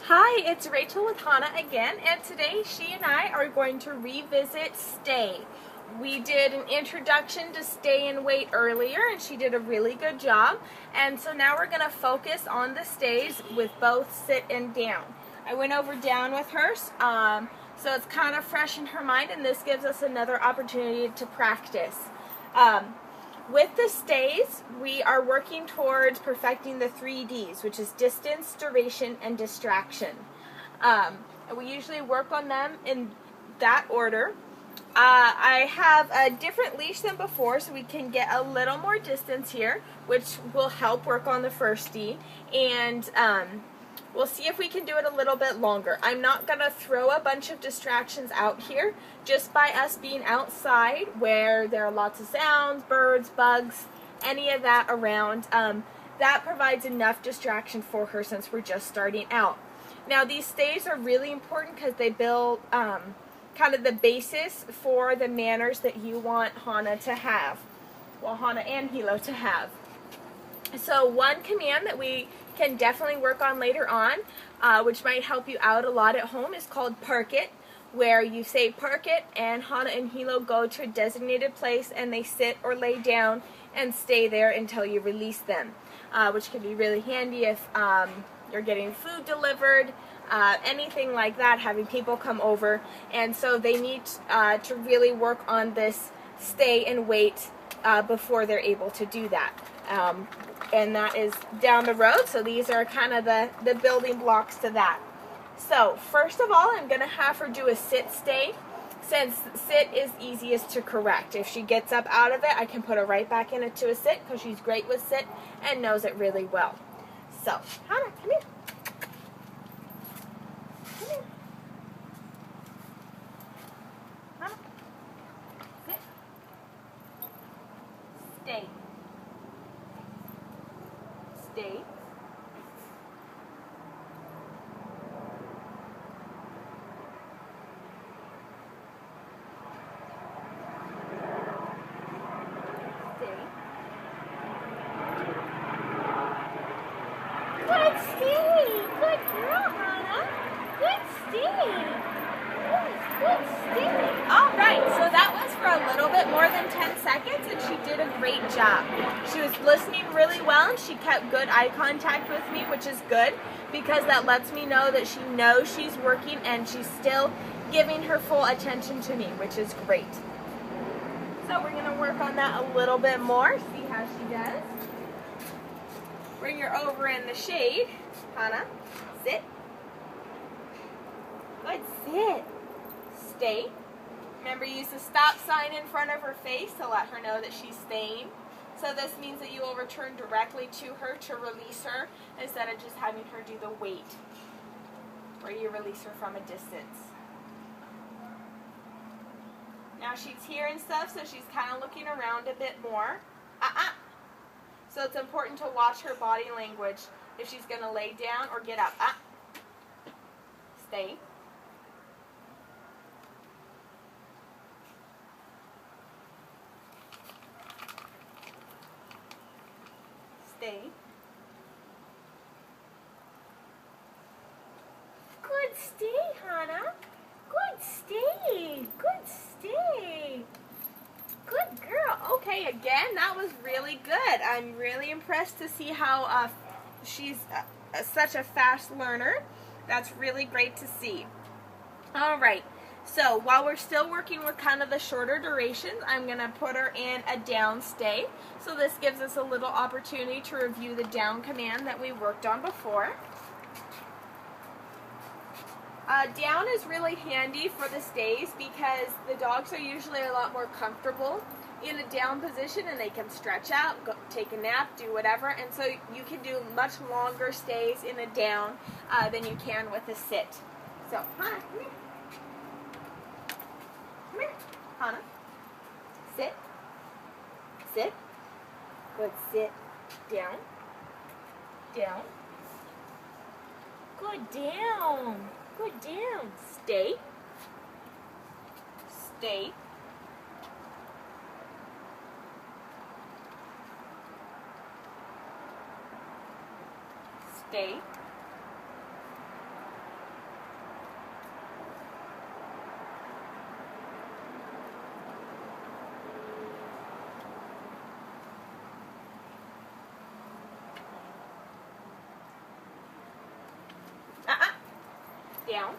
Hi, it's Rachel with Hana again, and today she and I are going to revisit stay. We did an introduction to stay and wait earlier, and she did a really good job. And so now we're going to focus on the stays with both sit and down. I went over down with her, so it's kind of fresh in her mind, and this gives us another opportunity to practice. With the stays, we are working towards perfecting the 3Ds, which is distance, duration, and distraction. We usually work on them in that order. I have a different leash than before, so we can get a little more distance here, which will help work on the first D. And we'll see if we can do it a little bit longer. I'm not going to throw a bunch of distractions out here. Just by us being outside where there are lots of sounds, birds, bugs, any of that around, that provides enough distraction for her since we're just starting out. Now these stays are really important because they build kind of the basis for the manners that you want Hana to have. Well, Hana and Hilo to have. So one command that we can definitely work on later on, which might help you out a lot at home, is called park it, where you say park it and Hana and Hilo go to a designated place and they sit or lay down and stay there until you release them, which can be really handy if you're getting food delivered, anything like that, having people come over. And so they need to really work on this stay and wait before they're able to do that. And that is down the road, so these are kind of the building blocks to that. So first of all, I'm going to have her do a sit stay, since sit is easiest to correct. If she gets up out of it, I can put her right back into a sit because she's great with sit and knows it really well. So, Hana, come here. Come here. Hana. Sit. Stay. Stay. Good stay. Good girl, Hana. Good stay. Good stay. All right, so that was for a little bit more than 10 seconds, and she did a great job. She was listening really well, and she kept good eye contact with me, which is good, because that lets me know that she knows she's working and she's still giving her full attention to me, which is great. So we're going to work on that a little bit more, see how she does. Bring her over in the shade. Hana, sit. Good, sit. Stay. Remember, use the stop sign in front of her face to let her know that she's staying. So this means that you will return directly to her to release her instead of just having her do the wait, where you release her from a distance. Now she's here and stuff, so she's kind of looking around a bit more. So it's important to watch her body language if she's going to lay down or get up. Stay. Stay. Good stay, Hana. Good stay. Good stay. Good girl. Okay, again, that was really good. I'm really impressed to see how she's such a fast learner. That's really great to see. All right. So while we're still working with kind of the shorter durations, I'm going to put her in a down stay. So this gives us a little opportunity to review the down command that we worked on before. Down is really handy for the stays because the dogs are usually a lot more comfortable in a down position and they can stretch out, go, take a nap, do whatever, and so you can do much longer stays in a down than you can with a sit. So, Hana, come here. Come here, Hana. Sit. Sit. Good, sit. Down. Down. Good, down. Good, down. Stay. Stay. Stay. Down.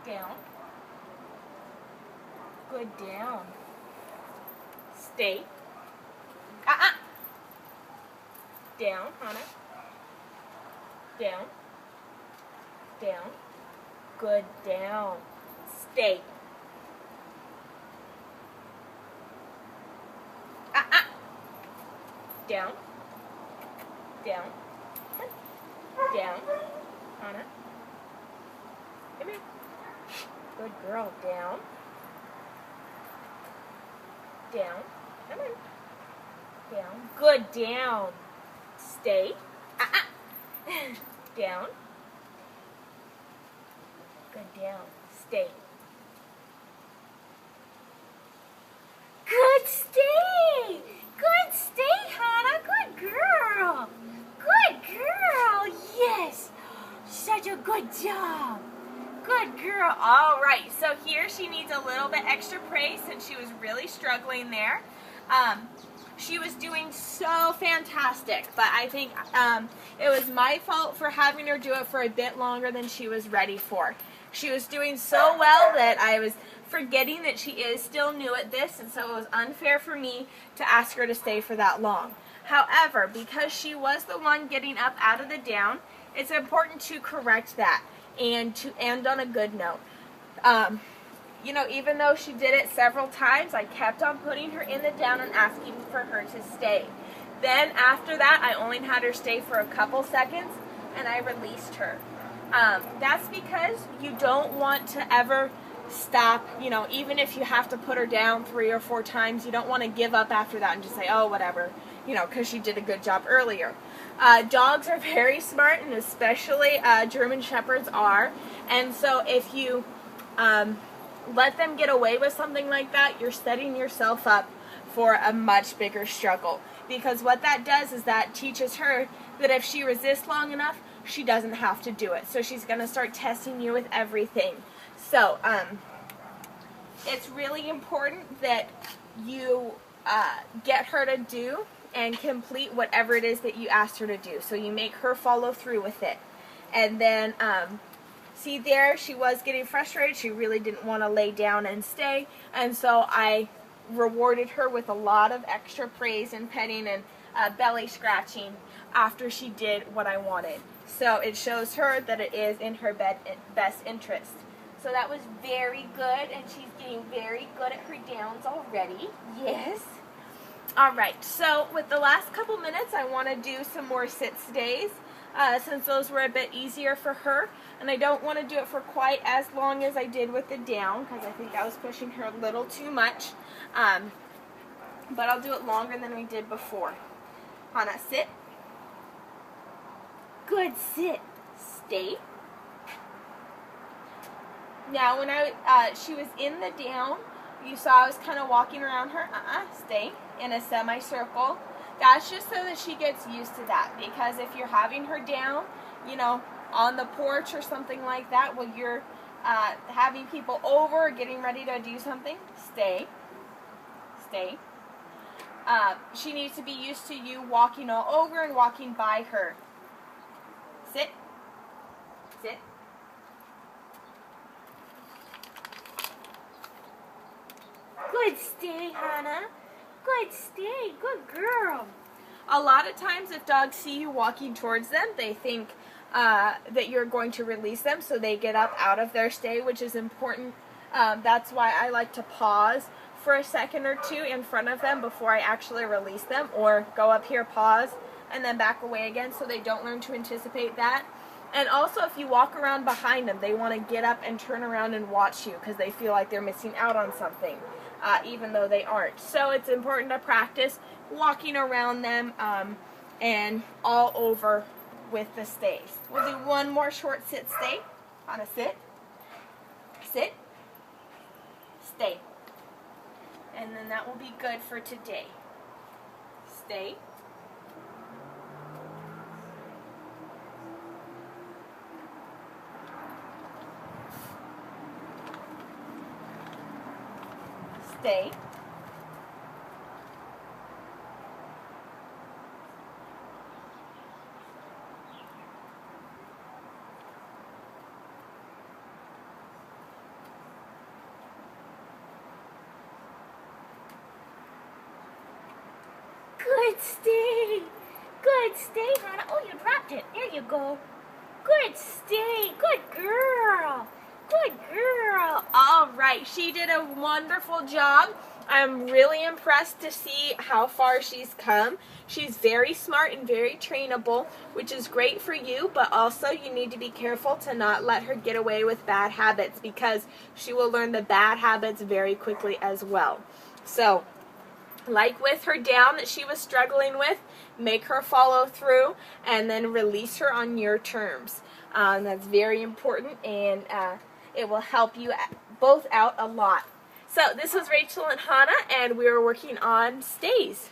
Down. Good, down. Stay. Down, Hana. Down. Down. Good, down. Stay. Down. Down. Down. Hana. Come here. Good girl. Down. Down. Come on. Down. Good. Down. Stay. Down. Good. Down. Stay. Good. Stay. Good. Stay, Hana. Good girl. Good girl. Yes. Such a good job. Good girl. All right. So here she needs a little bit extra praise since she was really struggling there. She was doing so fantastic, but I think it was my fault for having her do it for a bit longer than she was ready for. She was doing so well that I was forgetting that she is still new at this, and so it was unfair for me to ask her to stay for that long. However, because she was the one getting up out of the down, it's important to correct that and to end on a good note. You know, even though she did it several times, I kept on putting her in the down and asking for her to stay. Then after that, I only had her stay for a couple seconds, and I released her. That's because you don't want to ever stop, you know, even if you have to put her down 3 or 4 times, you don't want to give up after that and just say, oh, whatever, you know, because she did a good job earlier. Dogs are very smart, and especially German Shepherds are, and so if you let them get away with something like that, you're setting yourself up for a much bigger struggle. Because what that does is that teaches her that if she resists long enough, she doesn't have to do it. So she's going to start testing you with everything. So it's really important that you get her to do and complete whatever it is that you asked her to do. So you make her follow through with it. And then see there, she was getting frustrated. She really didn't want to lay down and stay. And so I rewarded her with a lot of extra praise and petting and belly scratching after she did what I wanted. So it shows her that it is in her best interest. So that was very good, and she's getting very good at her downs already. Yes. All right, so with the last couple minutes, I want to do some more sit-stays. Since those were a bit easier for her, and I don't want to do it for quite as long as I did with the down, because I think I was pushing her a little too much, but I'll do it longer than we did before. Hana, sit. Good, sit. Stay. Now when she was in the down, you saw I was kind of walking around her. Stay in a semicircle. That's just so that she gets used to that, because if you're having her down, you know, on the porch or something like that, while you're having people over or getting ready to do something, stay. Stay. She needs to be used to you walking all over and walking by her. Sit. Sit. Good, stay, Hana. Good, stay. Good girl. A lot of times if dogs see you walking towards them, they think that you're going to release them, so they get up out of their stay, which is important. That's why I like to pause for a second or two in front of them before I actually release them, or go up here, pause, and then back away again, so they don't learn to anticipate that. And also, if you walk around behind them, they want to get up and turn around and watch you because they feel like they're missing out on something, even though they aren't. So it's important to practice walking around them and all over with the stays. We'll do one more short sit stay. Hana, sit. Sit. Stay. And then that will be good for today. Stay. Stay. Good, stay. Good, stay, Hana. Oh, you dropped it. There you go. Good, stay. Good girl. Good girl. All right, she did a wonderful job. I'm really impressed to see how far she's come. She's very smart and very trainable, which is great for you, but also you need to be careful to not let her get away with bad habits, because she will learn the bad habits very quickly as well. So, like with her down that she was struggling with, make her follow through and then release her on your terms. That's very important, and it will help you both out a lot. So this was Rachel and Hana, and we were working on stays.